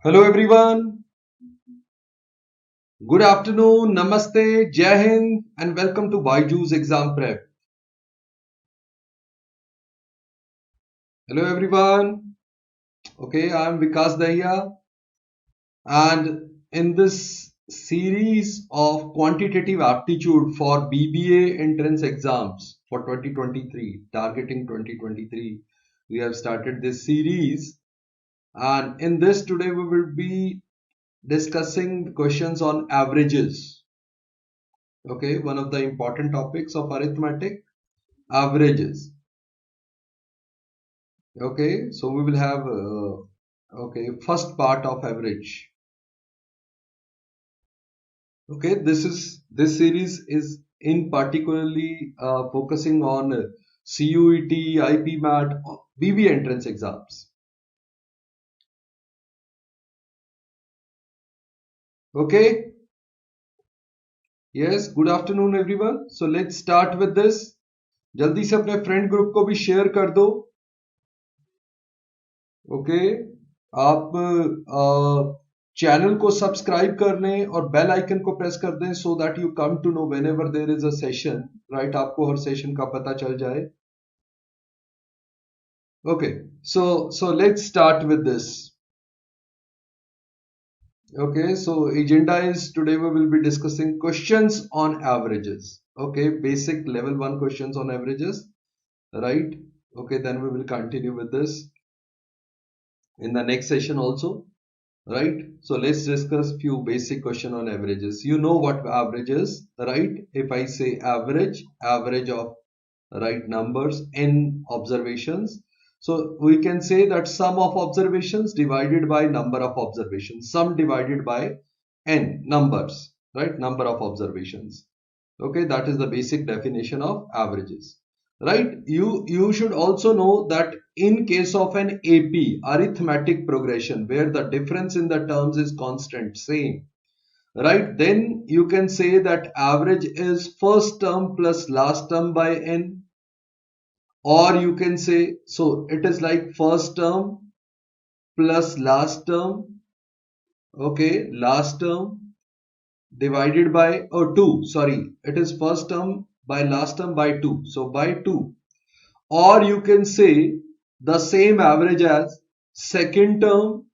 Hello everyone. Good afternoon. Namaste. Jai Hind and welcome to BYJU'S exam prep. Hello everyone. Okay, I am Vikas and in this series of quantitative aptitude for BBA entrance exams for 2023, targeting 2023, we have started this series, and in this today we will be discussing questions on averages. Okay, one of the important topics of arithmetic, averages. Okay, so we will have first part of average. Okay, this series is in particularly focusing on CUET, IPMAT, BBA entrance exams. Okay, yes, good afternoon everyone. So let's start with this. जल्दी से अपने friend group को भी share कर दो. Okay, आप channel को subscribe कर लें और बेल आइकन को प्रेस कर दें so that you come to know whenever there is a session. Right, आपको हर सेशन का पता चल जाए. Okay, so let's start with this. Okay, so agenda is today we will be discussing questions on averages. Okay, basic level 1 questions on averages. Right, okay, then we will continue with this in the next session also. Right, so let's discuss few basic question on averages. You know what average is, right? If I say average of right numbers n observations, so we can say that sum of observations divided by number of observations, sum divided by n numbers, right? Number of observations. Okay, that is the basic definition of averages. Right, you should also know that in case of an AP, arithmetic progression, where the difference in the terms is constant, same, right, then you can say that average is first term plus last term by n, or you can say, so it is like first term plus last term, okay, last term divided by, oh, 2, sorry, it is first term by last term by 2, so by 2. Or you can say the same average as second term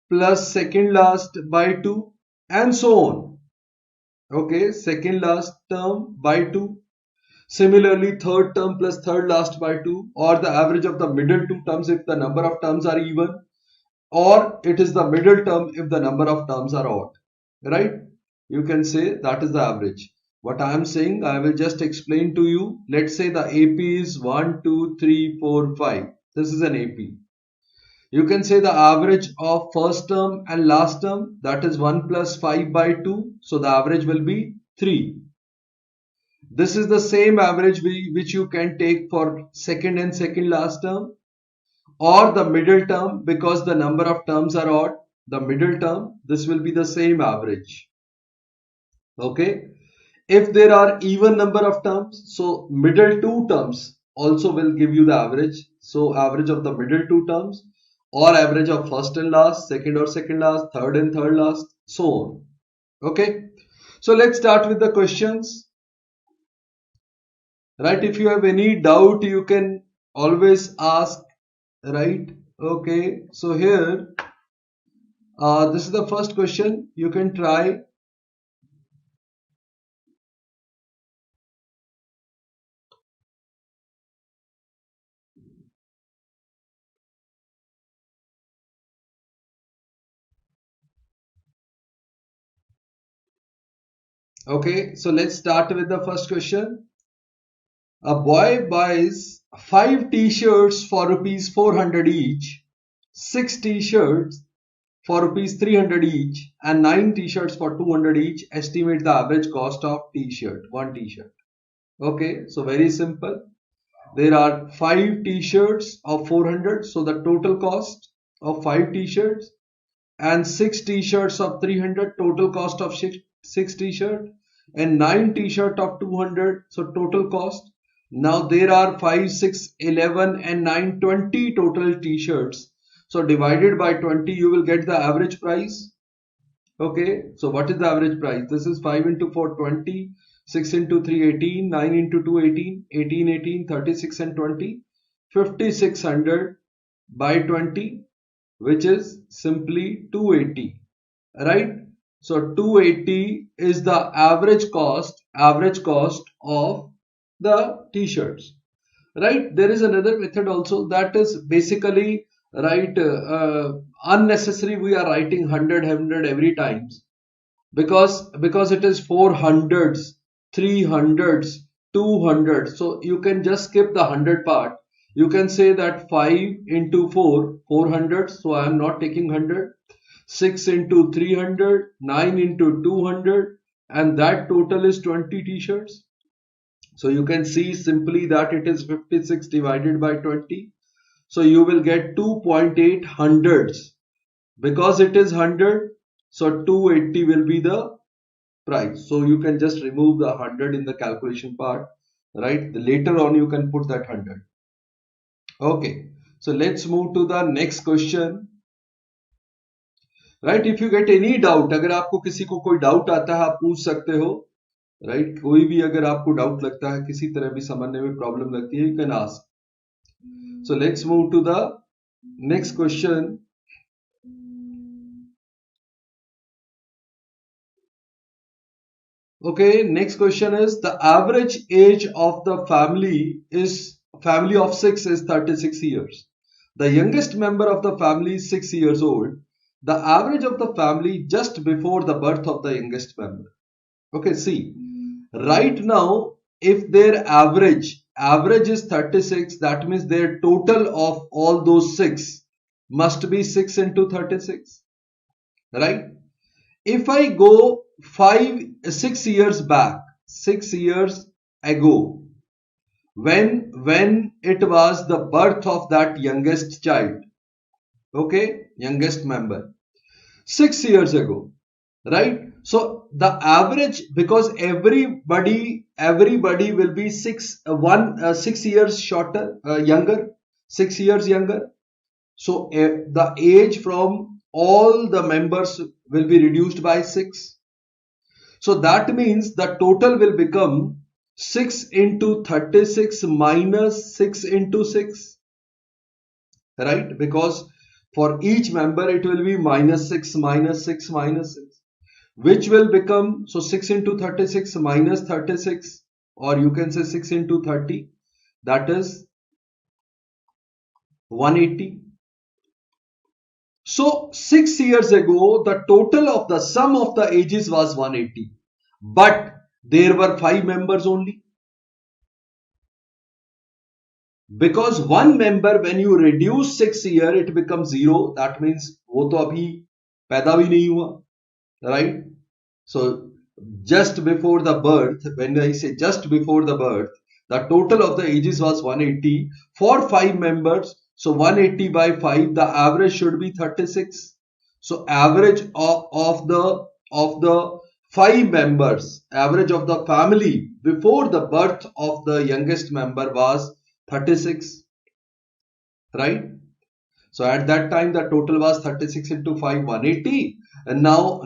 plus second last by 2 and so on. Okay, second last term by 2. Similarly, third term plus third last by 2, or the average of the middle two terms if the number of terms are even, or it is the middle term if the number of terms are odd. Right? You can say that is the average. What I am saying, I will just explain to you. Let's say the AP is 1, 2, 3, 4, 5. This is an AP. You can say the average of first term and last term, that is 1 plus 5 by 2. So the average will be 3. This is the same average which you can take for second and second last term, or the middle term, because the number of terms are odd. The middle term, this will be the same average. Okay, if there are even number of terms, so middle two terms also will give you the average. So average of the middle two terms, or average of first and last, second or second last, third and third last, so on. Okay, so let's start with the questions. Right, if you have any doubt you can always ask. Right, okay, so here this is the first question. You can try. Okay, so let's start with the first question. A boy buys 5 t-shirts for rupees 400 each, 6 t-shirts for rupees 300 each, and 9 t-shirts for 200 each. Estimate the average cost of t-shirt, one t-shirt. Okay, so very simple. There are 5 t-shirts of 400, so the total cost of 5 t-shirts, and 6 t-shirts of 300, total cost of 6 t-shirt, and 9 t-shirt of 200, so total cost. Now there are 5, 6, 11 and 9, 20 total t-shirts. So divided by 20, you will get the average price. Okay, so what is the average price? This is 5 into 4, 20, 6 into 3, 18, 9 into 2, 18, 18, 18, 36 and 20, 5600 by 20, which is simply 280, right? So 280 is the average cost of the t-shirts, right? There is another method also, that is basically, right, unnecessary we are writing 100 every times, because it is 400s, 300s, 200. So you can just skip the 100 part. You can say that 5 into 4, 400. So I am not taking 100. 6 into 300, 9 into 200, and that total is 20 t-shirts. So you can see simply that it is 56 divided by 20. So you will get 2.8 hundreds. Because it is 100, so 280 will be the price. So you can just remove the 100 in the calculation part, right? Later on you can put that 100. Okay, so let's move to the next question. Right, if you get any doubt, अगर आपको किसी को कोई doubt आता है आप पूछ सकते हो, राइट? कोई भी अगर आपको डाउट लगता है, किसी तरह भी समझने में प्रॉब्लम लगती है, you can ask. So let's move to the next question. Okay, next question is, the average age of the family of 6 is 36 years. The youngest member of the family is 6 years old. The average of the family just before the birth of the youngest member. Okay, see, right now, if their average is 36, that means their total of all those 6 must be 6 into 36, right? If I go 6 years back, 6 years ago, when it was the birth of that youngest child, okay, youngest member, 6 years ago, right? So the average, because everybody will be 6 years shorter, younger, 6 years younger. So the age from all the members will be reduced by 6. So that means the total will become 6 into 36 minus 6 into 6, right? Because for each member it will be minus 6 minus 6 minus 6, which will become, so 6 into 36 minus 36, or you can say 6 into 30, that is 180. So 6 years ago, the total of the sum of the ages was 180, but there were 5 members only. Because one member, when you reduce 6 year, it becomes 0. That means वो तो अभी पैदा भी नहीं हुआ, right? So just before the birth, when I say just before the birth, the total of the ages was 180 for 5 members. So 180 by 5, the average should be 36. So average of the 5 members, average of the family before the birth of the youngest member was 36, right? So at that time the total was 36 into 5, 180, and now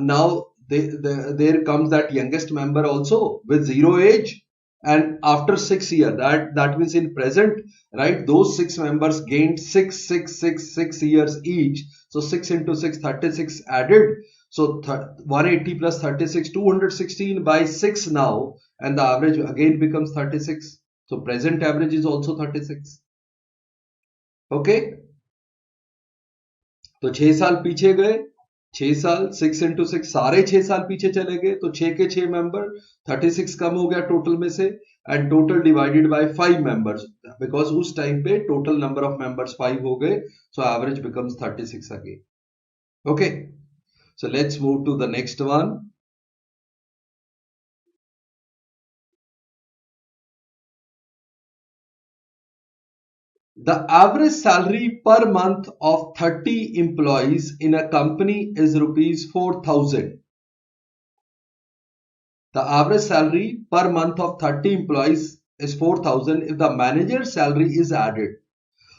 there comes that youngest member also with 0 age, and after 6 years, that means in present, right, those 6 members gained 6 years each. So 6 into 6, 36 added. So 180 plus 36, 216 by 6 now, and the average again becomes 36. So present average is also 36. Okay, तो 6 साल पीछे गए, 6 साल, 6 into 6, सारे 6 साल पीछे चले गए, तो 6 के 6 मेंबर, 36 कम हो गया टोटल में से, and total divided by 5 members, because उस टाइम पे टोटल नंबर ऑफ मेंबर्स 5 हो गए, so average becomes 36 again. Okay, so let's move to the next one. The average salary per month of 30 employees in a company is rupees 4,000. The average salary per month of 30 employees is 4,000 if the manager's salary is added.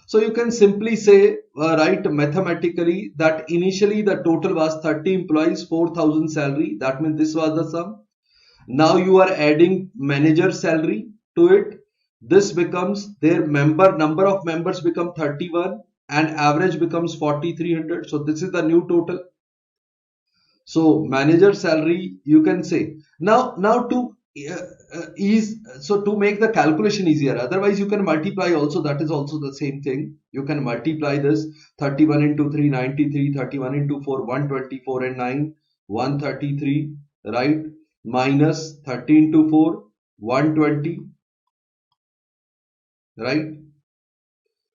So you can simply say, write mathematically that initially the total was 30 employees, 4,000 salary. That means this was the sum. Now you are adding manager salary to it. This becomes their number of members become 31 and average becomes 4,300. So this is the new total. So manager salary you can say. Now to to make the calculation easier, otherwise you can multiply also, that is also the same thing. You can multiply this 31 into 3 93, 31 into 4 124 and 9 133, right, minus 30 into 4 120, right.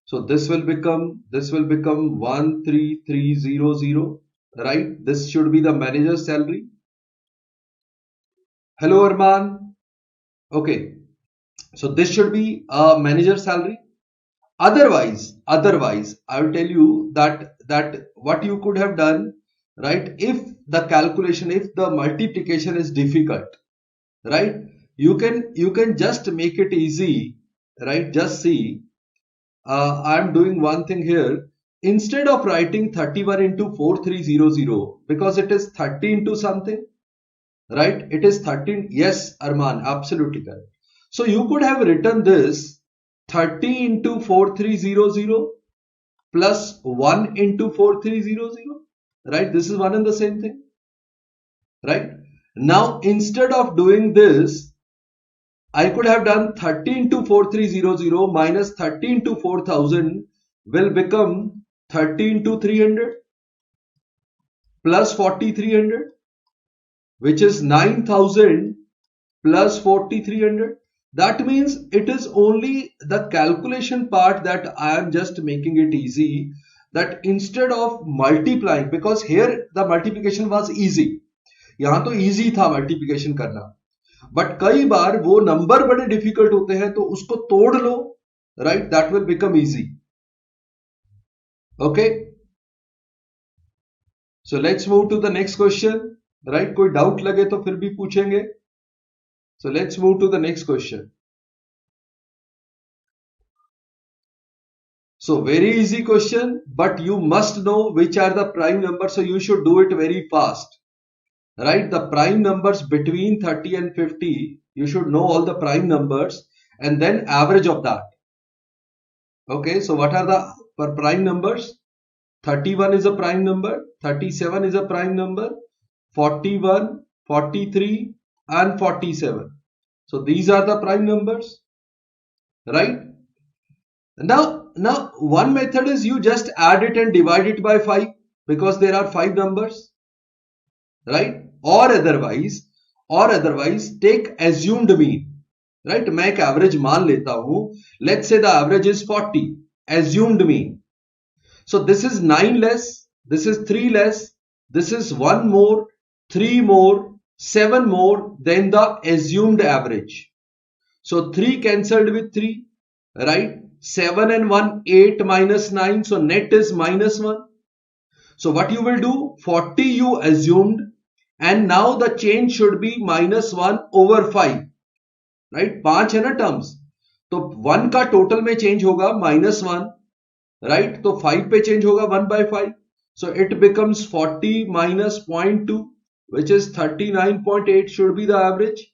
So this will become 13300, right. This should be the manager's salary. Hello Arman. Okay, so this should be a manager's salary. Otherwise, I will tell you that what you could have done, right? If the calculation, if the multiplication is difficult, right? You can just make it easy, right? Just see, I'm doing one thing here. Instead of writing 31 into 4300, because it is 30 into something, right? It is 13. Yes, Arman, absolutely correct. So you could have written this 30 into 4300 plus 1 into 4300, right? This is one and the same thing, right? Now instead of doing this, I could have done 30 into 4300 minus 30 into 4000 will become 30 into 300 plus 4300, which is 9000 plus 4300. That means it is only the calculation part that I am just making it easy, that instead of multiplying, because here the multiplication was easy, यहाँ तो easy था multiplication करना, but कई बार वो number बड़े difficult होते हैं तो उसको तोड़ लो, right, that will become easy. Okay, so let's move to the next question, right. कोई doubt लगे तो फिर भी पूछेंगे. So let's move to the next question. So very easy question, but you must know which are the prime numbers. So you should do it very fast, right? The prime numbers between 30 and 50, you should know all the prime numbers and then average of that. Okay, so what are the prime numbers? 31 is a prime number, 37 is a prime number, 41, 43 and 47. So these are the prime numbers, right? Now one method is you just add it and divide it by 5 because there are 5 numbers, right? Or otherwise take assumed mean, right? मैं एक average मान लेता हूँ. Let's say the average is 40, assumed mean. So this is 9 less, this is 3 less, this is 1 more, 3 more, 7 more than the assumed average. So 3 cancelled with 3, right? 7 and 1, 8 minus 9, so net is minus 1. So what you will do, 40 you assumed and now the change should be minus 1 over 5, right? 5 है ना terms, तो 1 का total में change होगा minus 1, right? तो 5 पे change होगा 1 by 5. So it becomes 40 minus 0.2, which is 39.8 should be the average.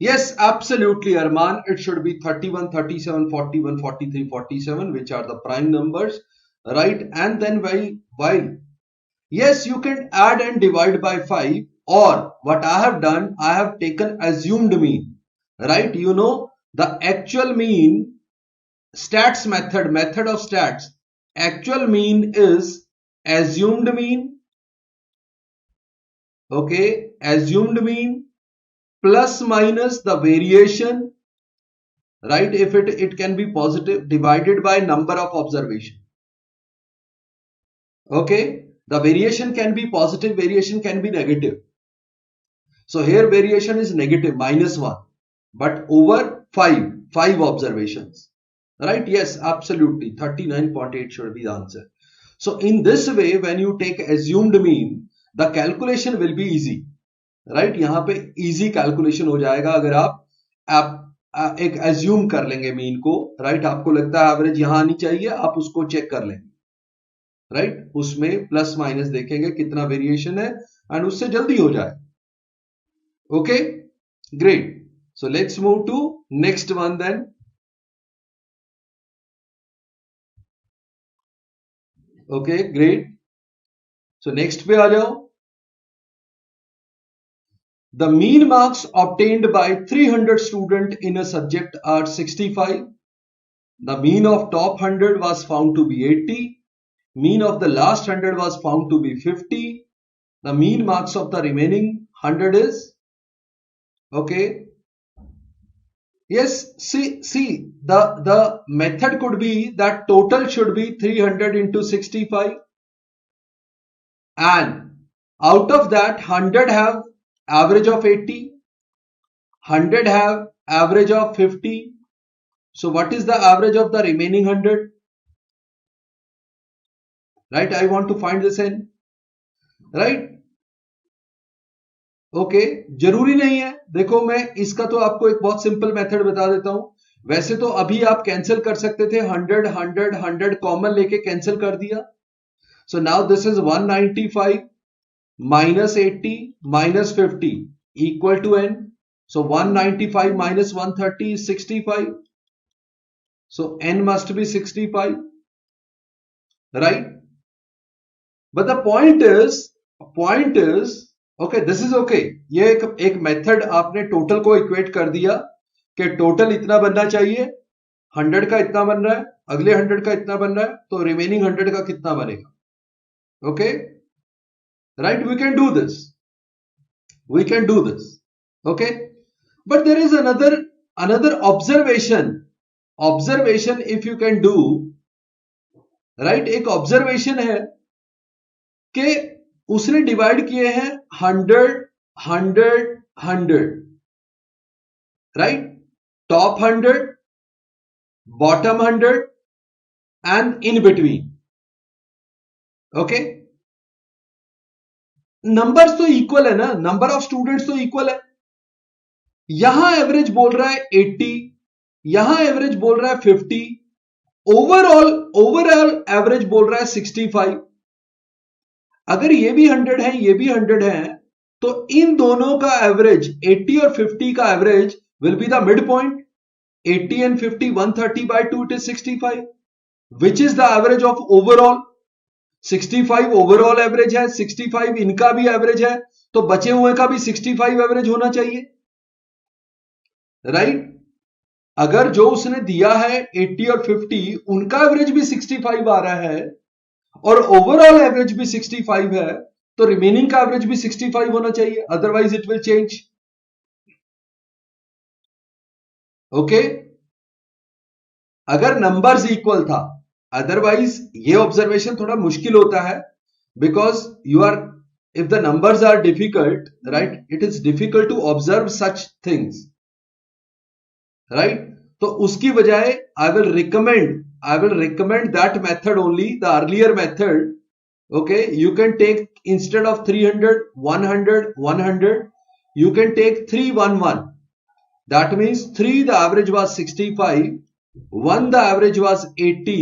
Yes, absolutely, Arman. It should be 31, 37, 41, 43, 47, which are the prime numbers, right? And then while yes, you can add and divide by 5, or what I have done, I have taken assumed mean, right? You know, the actual mean, stats method of stats, actual mean is assumed mean, okay, assumed mean plus minus the variation, right? If it can be positive, divided by number of observation. Okay, the variation can be positive, variation can be negative. So here variation is negative, minus 1, but over 5 observations, right? Yes, absolutely, 39.8 should be the answer. So in this way, when you take assumed mean, the calculation will be easy, right? यहाँ पे easy calculation हो जाएगा अगर आप एक assume कर लेंगे mean को, राइट। आपको लगता है एवरेज यहां आनी चाहिए, आप उसको चेक कर लेंगे, राइट। उसमें प्लस माइनस देखेंगे कितना वेरिएशन है एंड उससे जल्दी हो जाए। Okay, great. So let's move to next one then. Okay, great. So next पे आ जाओ। The mean marks obtained by 300 students in a subject are 65. The mean of top 100 was found to be 80. Mean of the last 100 was found to be 50. The mean marks of the remaining 100 is, okay. Yes, see, the method could be that total should be 300 into 65, and out of that 100 have average of 80, 100 have average of 50. So what is the average of the remaining 100? Right, I want to find this in, right? Okay, जरूरी नहीं है। देखो मैं इसका तो आपको एक बहुत सिंपल मेथड बता देता हूं। वैसे तो अभी आप कैंसिल कर सकते थे, 100 100 100 कॉमन लेके कैंसिल कर दिया। So now this is 195 minus 80 minus 50 equal to n. So 195 minus 130 is 65. So n must be 65, right? But the point is, okay, this is okay. ये एक मेथड आपने टोटल को इक्वेट कर दिया कि टोटल इतना बनना चाहिए, 100 का इतना बन रहा है, अगले 100 का इतना बन रहा है, तो रिमेनिंग 100 का कितना बनेगा। Okay, right? We can do this. We can do this. Okay, but there is another observation if you can do, right? एक ऑब्जर्वेशन है कि उसने डिवाइड किए हैं 100 100 100, right. Top 100, bottom 100 and in between. Okay, numbers तो equal है ना, number of students तो इक्वल है। यहां एवरेज बोल रहा है 80, यहां एवरेज बोल रहा है 50, ओवरऑल एवरेज बोल रहा है 65। अगर ये भी 100 है, ये भी 100 है, तो इन दोनों का एवरेज 80 और 50 का average will be the mid point. 80 and 50, 130 by 2, it is 65, which is the average of overall। 65 overall average है, 65 इनका भी एवरेज है, तो बचे हुए का भी 65 एवरेज होना चाहिए, राइट। अगर जो उसने दिया है 80 और 50, उनका एवरेज भी 65 आ रहा है और ओवरऑल एवरेज भी 65 है, तो रिमेनिंग का एवरेज भी 65 होना चाहिए, otherwise it will change. Okay, अगर नंबर्स इक्वल था, अदरवाइज ये ऑब्जर्वेशन थोड़ा मुश्किल होता है, because you are, if the numbers are difficult, right, it is difficult to observe such things, right. तो उसकी बजाय I will recommend that method only, the earlier method. Okay, you can take instead of 300 100 100, you can take 3 1 1. That means 3 the average was 65, 1 the average was 80,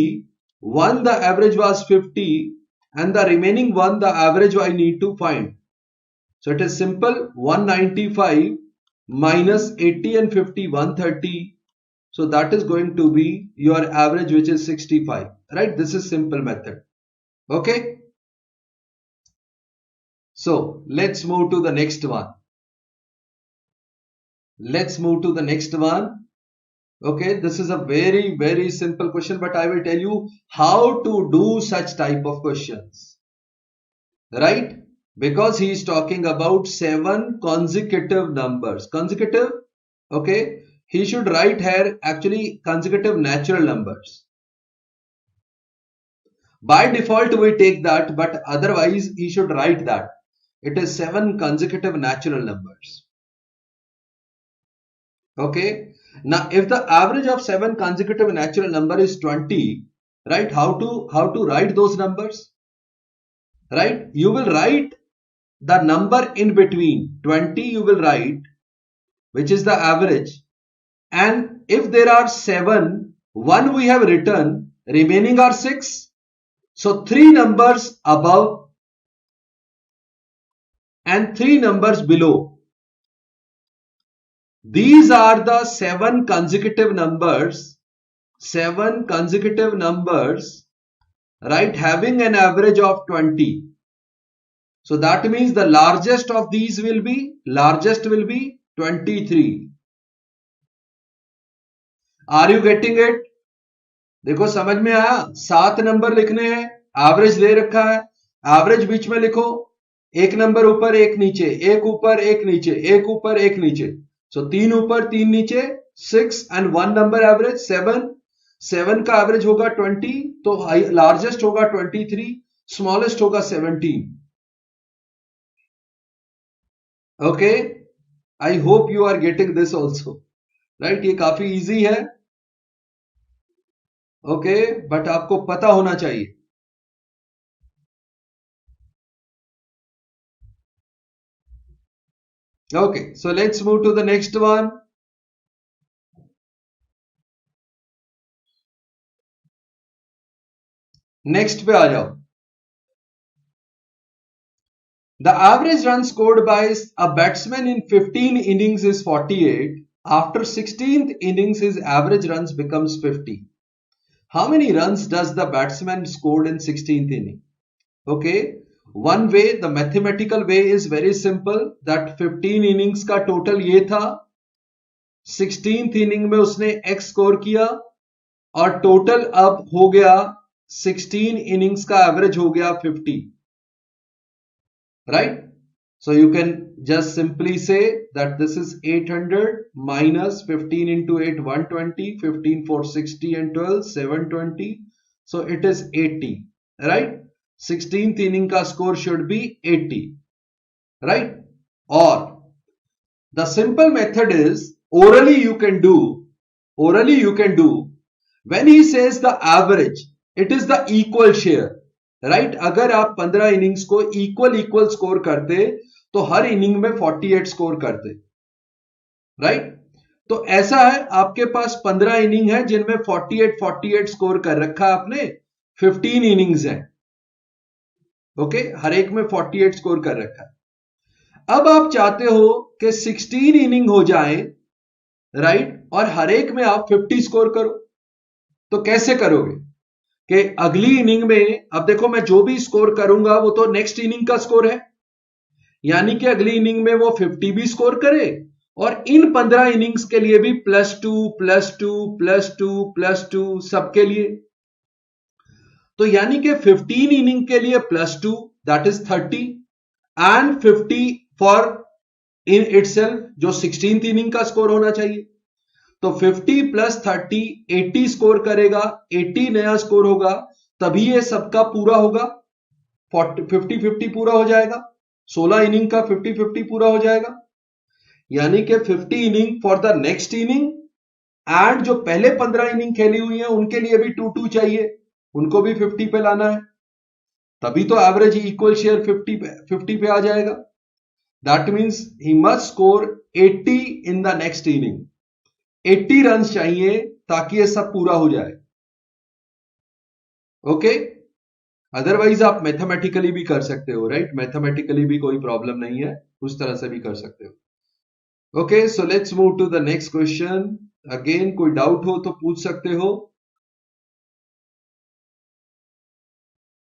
1 the average was 50, and the remaining 1 the average I need to find. So it is simple, 195 minus 80 and 50, 130. So that is going to be your average, which is 65, right? This is simple method. Okay. So let's move to the next one. Let's move to the next one. Okay, this is a very simple question, but I will tell you how to do such type of questions, right? Because he is talking about 7 consecutive numbers. Consecutive, okay, he should write here actually consecutive natural numbers. By default we take that, but otherwise he should write that it is 7 consecutive natural numbers. Okay, now if the average of 7 consecutive natural number is 20, right, how to write those numbers, right? You will write the number in between 20, you will write, which is the average, and if there are 7, 1 we have written, remaining are 6. So 3 numbers above and 3 numbers below, these are the 7 consecutive numbers, right, having an average of 20. So that means the largest of these will be 23. Are you getting it? देखो समझ में आया? 7 number लिखने हैं, average दे रखा है, average बीच में लिखो, एक नंबर ऊपर एक नीचे, एक ऊपर एक नीचे, एक ऊपर एक नीचे, सो 3 ऊपर 3 नीचे, 6 एंड 1 नंबर एवरेज 7 का एवरेज होगा 20, तो लार्जेस्ट होगा 23, स्मॉलेस्ट होगा 17. Okay, I hope you are getting this also, right? ये काफी इजी है, ओके, बट आपको पता होना चाहिए. Okay, so let's move to the next one. Next पे आ जाओ. The average run scored by a batsman in 15 innings is 48. After 16th innings, his average runs becomes 50. How many runs does the batsman scored in 16th inning? Okay, one way, the mathematical way is very simple, that 15 innings का total ये था, 16th inning में उसने x score किया, और total अब हो गया 16 innings का average हो गया 50. Right? So you can just simply say that this is 800 minus 15 into 8, 120, 15 4 60 and 12, 720. So it is 80. Right? 16th inning ka score should be 80. Right? Or the simple method is, orally you can do, when he says the average, it is the equal share. Right अगर आप 15 innings को equal score करते तो हर inning में 48 score करते, right? तो ऐसा है, आपके पास 15 इनिंग है जिनमें 48 स्कोर कर रखा है आपने, 15 इनिंग्स है, ओके, हर एक में 48 स्कोर कर रखा है. अब आप चाहते हो कि 16 इनिंग हो जाए, राइट, और हर एक में आप 50 स्कोर करो. तो कैसे करोगे कि अगली इनिंग में, अब देखो मैं जो भी स्कोर करूंगा वो तो नेक्स्ट इनिंग का स्कोर है, यानी कि अगली इनिंग में वो 50 भी स्कोर करे और इन 15 इनिंग्स के लिए भी +2 +2 +2 +2 सबके लिए. तो यानी कि 15 इनिंग के लिए +2 that is 30 and 50 for in itself जो 16th इनिंग का स्कोर होना चाहिए. तो 50 + 30 80 स्कोर करेगा, 80 नया स्कोर होगा, तभी ये सबका पूरा होगा, 50-50 पूरा हो जाएगा, 16 इनिंग का 50-50 पूरा हो जाएगा. यानी कि 50 inning for the next inning, and जो पहले 15 इनिंग खेली हुई है उनके लिए भी 2-2 चाहिए, उनको भी 50 पे लाना है, तभी तो एवरेज इक्वल शेयर 50 पे आ जाएगा. That means he must score 80 in the next inning. 80 run चाहिए ताकि ये सब पूरा हो जाए. ओके, अदरवाइज आप मैथमेटिकली भी कर सकते हो, राइट? मैथमेटिकली भी कोई प्रॉब्लम नहीं है, उस तरह से भी कर सकते हो. Okay, so let's move to the next question. Again कोई डाउट हो तो पूछ सकते हो.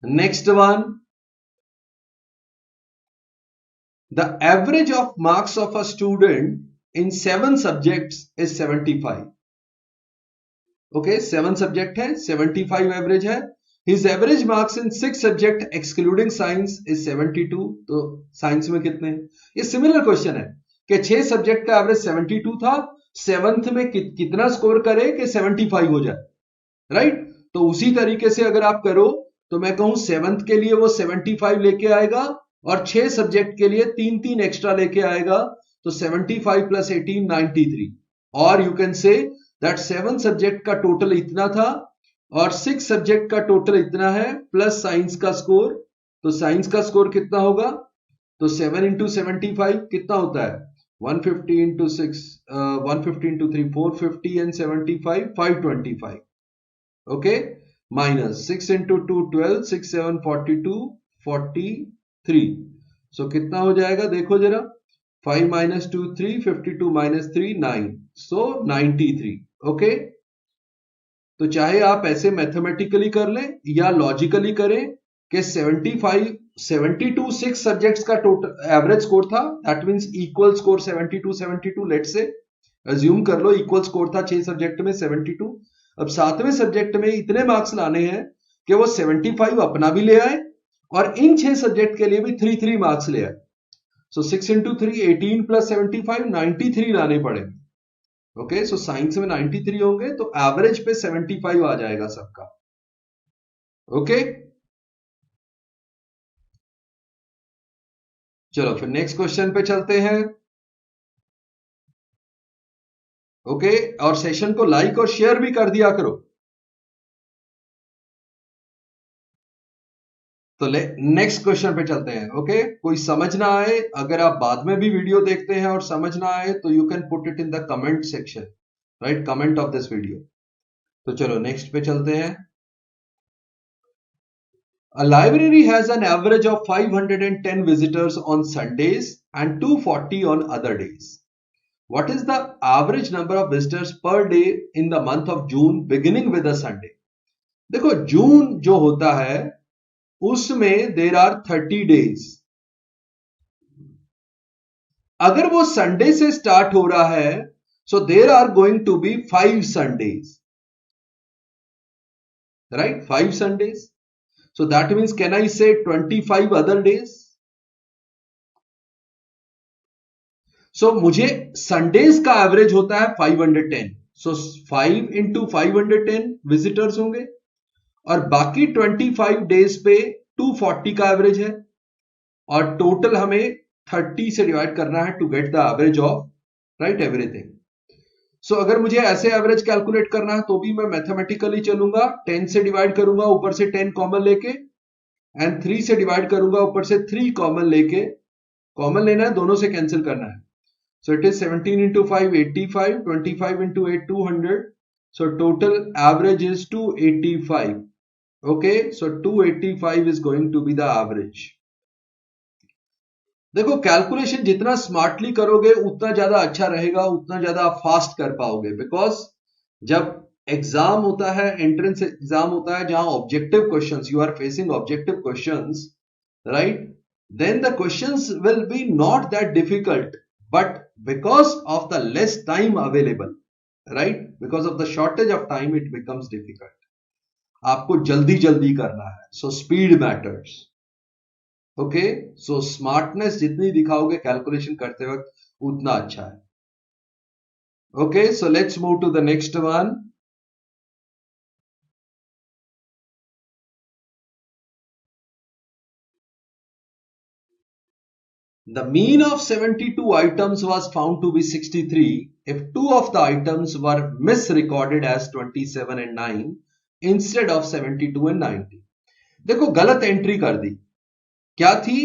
Next one, the average of marks of a student in 7 subjects is 75. Okay, 7 subject है, 75 एवरेज है. His average marks in 6 subject excluding science is 72. तो science में कितने हैं? ये सिमिलर क्वेश्चन है कि 6 सब्जेक्ट का एवरेज 72 था, 7th में कितना स्कोर करे कि 75 हो जाए, राइट? तो उसी तरीके से अगर आप करो तो मैं कहूं 7th के लिए वो 75 लेके आएगा और 6 सब्जेक्ट के लिए 3 एक्स्ट्रा लेके आएगा, तो 75 + 18 93. और you can say that 7 subject का टोटल इतना था और 6 सब्जेक्ट का टोटल इतना है प्लस साइंस का स्कोर. तो साइंस का स्कोर कितना होगा? तो 7 × 75 कितना होता है? 150 into 6, 150 into 3, 450 and 75, 525. Okay, minus 6 into 2, 12, 6, 7, 42, 43. So कितना हो जाएगा देखो जरा, 5 minus 2, 3, 52 minus 3, 9. So 93. Okay, तो चाहे आप ऐसे मैथमेटिकली कर लें या लॉजिकली करें कि 75 72 6 सब्जेक्ट्स का टोटल एवरेज स्कोर था, that means equal score 72 let's say assume कर लो इक्वल स्कोर था 6 सब्जेक्ट में 72. अब 7वें सब्जेक्ट में इतने मार्क्स लाने हैं कि वो 75 अपना भी ले आए और इन 6 सब्जेक्ट के लिए भी 3 मार्क्स ले आए. सो 6 into 3 18 plus 75 93 लाने पड़ेंगे. ओके, सो साइंस में 93 होंगे तो एवरेज पे 75 आ जाएगा सबका. ओके, चलो फिर नेक्स्ट क्वेश्चन पे चलते हैं. ओके, और सेशन को लाइक और शेयर भी कर दिया करो. तो नेक्स्ट क्वेश्चन पे चलते हैं. ओके, कोई समझ ना आए, अगर आप बाद में भी वीडियो देखते हैं और समझ ना आए तो you can put it in the comment section, right, comment of this video. तो चलो नेक्स्ट पे चलते हैं. A library has an average of 510 visitors on Sundays and 240 on other days. What is the average number of visitors per day in the month of June beginning with a Sunday? देखो जून जो होता है उसमें there are 30 days. अगर वो Sunday से start हो रहा है so there are going to be 5 Sundays, right, 5 Sundays. So that means can I say 25 other days? So मुझे संडेज का एवरेज होता है 510. So 5 into 510 विजिटर्स होंगे और बाकी 25 डेज पे 240 का एवरेज है और टोटल हमें 30 से डिवाइड करना है to get the average of, right, everything. So अगर मुझे ऐसे एवरेज कैलकुलेट करना है तो भी मैं मैथमेटिकली चलूंगा, 10 से डिवाइड करूंगा ऊपर से 10 कॉमन लेके एंड 3 से डिवाइड करूंगा ऊपर से 3 कॉमन लेके. कॉमन लेना है, दोनों से कैंसिल करना है. So it is 17 into 5 85, 25 into 8 200. So total average is 285. Okay, so 285 is going to be the average. देखो कैलकुलेशन जितना स्मार्टली करोगे उतना ज्यादा अच्छा रहेगा, उतना ज्यादा फास्ट कर पाओगे. बिकॉज जब एग्जाम होता है, एंट्रेंस एग्जाम होता है जहां objective questions, you are facing objective questions, right, then the questions will be not that difficult, but because of the less time available, right, because of the shortage of time it becomes difficult. आपको जल्दी जल्दी करना है, so speed matters. Okay, so smartness जितनी दिखाओगे calculation करते वक्त उतना अच्छा है. Okay, so let's move to the next one. The mean of 72 items was found to be 63 if 2 of the items were misrecorded as 27 and 9 instead of 72 and 90. देखो गलत entry कर दी. क्या थी?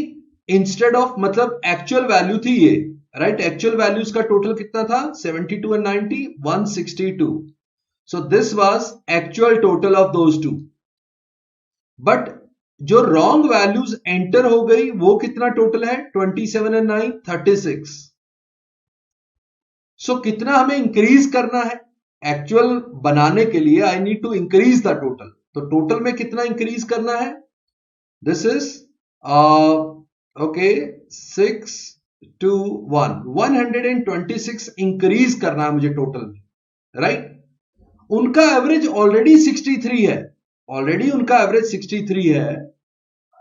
इंस्टेड ऑफ मतलब एक्चुअल वैल्यू थी ये, right, actual values का total कितना था? 72 and 90, 162. So this was actual total of those two. But जो रॉन्ग वैल्यूज एंटर हो गई वो कितना टोटल है? 27 एंड 9, 36. सो कितना हमें इंक्रीज करना है? एक्चुअल बनाने के लिए I need to increase the total. तो टोटल में कितना इंक्रीज करना है? This is okay 6 to 1, 126 increase करना है मुझे टोटल में, राइट. उनका एवरेज ऑलरेडी 63 है, ऑलरेडी उनका एवरेज 63 है.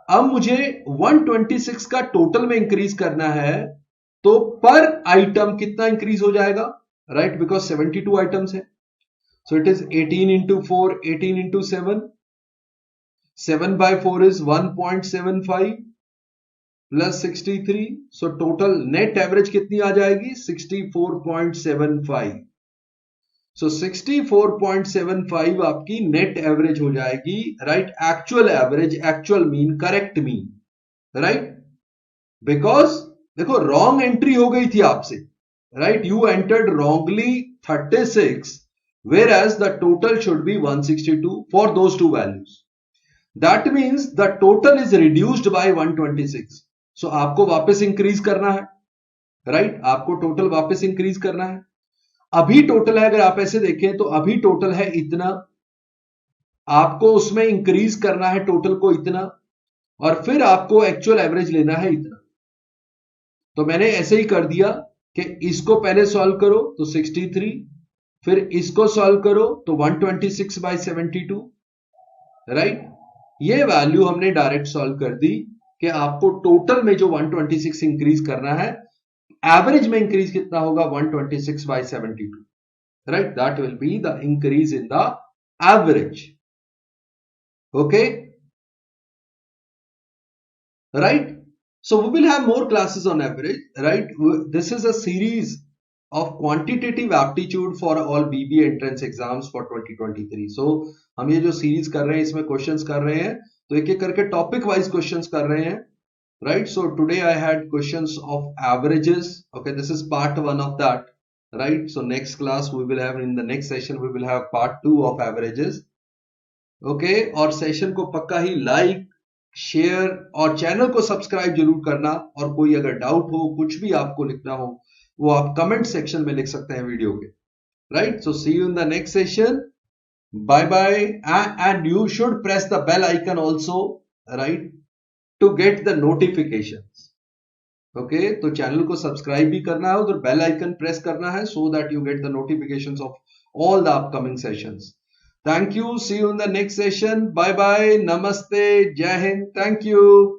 अब मुझे 126 का टोटल में इंक्रीज करना है तो पर आइटम कितना इंक्रीज हो जाएगा, राइट, बिकॉज 72 आइटम्स है. So it is 18 into 4, 18 into 7, 7 by 4 is 1.75 plus 63. So total net average कितनी आ जाएगी? 64.75. सो 64.75 आपकी नेट एवरेज हो जाएगी, right, actual average, actual mean, correct mean, right. Because देखो रॉन्ग एंट्री हो गई थी आपसे, right? You entered wrongly 36, whereas the total should be 162 for those two values. That means the total is reduced by 126. So आपको वापस increase करना है, right? आपको टोटल वापस इंक्रीज करना है. अभी टोटल है, अगर आप ऐसे देखें तो अभी टोटल है इतना, आपको उसमें इंक्रीज करना है टोटल को इतना, और फिर आपको एक्चुअल एवरेज लेना है इतना. तो मैंने ऐसे ही कर दिया कि इसको पहले सॉल्व करो तो 63, फिर इसको सॉल्व करो तो 126/72, राइट? ये वैल्यू हमने डायरेक्ट सॉल्व कर दी कि आपको टोटल में जो 126 इंक्रीज करना है, एवरेज में इंक्रीज कितना होगा? 126/72, right? That will be the increase in the average. Okay, right? So we will have more classes on average, right? This is a series of quantitative aptitude for all BBA entrance exams for 2023. So हम ये जो series कर रहे हैं इसमें questions कर रहे हैं, तो एक एक करके टॉपिक वाइज क्वेश्चंस कर रहे हैं, right? So today I had questions of averages. Okay, this is part 1 of that, right? So next class we will have, in the next session we will have part 2 of averages. Okay, और session को पक्का ही like, share और channel को subscribe जरूर करना. और कोई अगर डाउट हो, कुछ भी आपको लिखना हो, वो आप कमेंट सेक्शन में लिख सकते हैं वीडियो के, right? So see you in the next session. Bye bye. And you should press the bell icon also, right, to get the notifications. Okay, तो चैनल को सब्सक्राइब भी करना है, उधर बेल आइकन प्रेस करना है, so that you get the notifications of all the upcoming sessions. Thank you. See you in the next session. Bye bye. Namaste. Jai Hind. Thank you.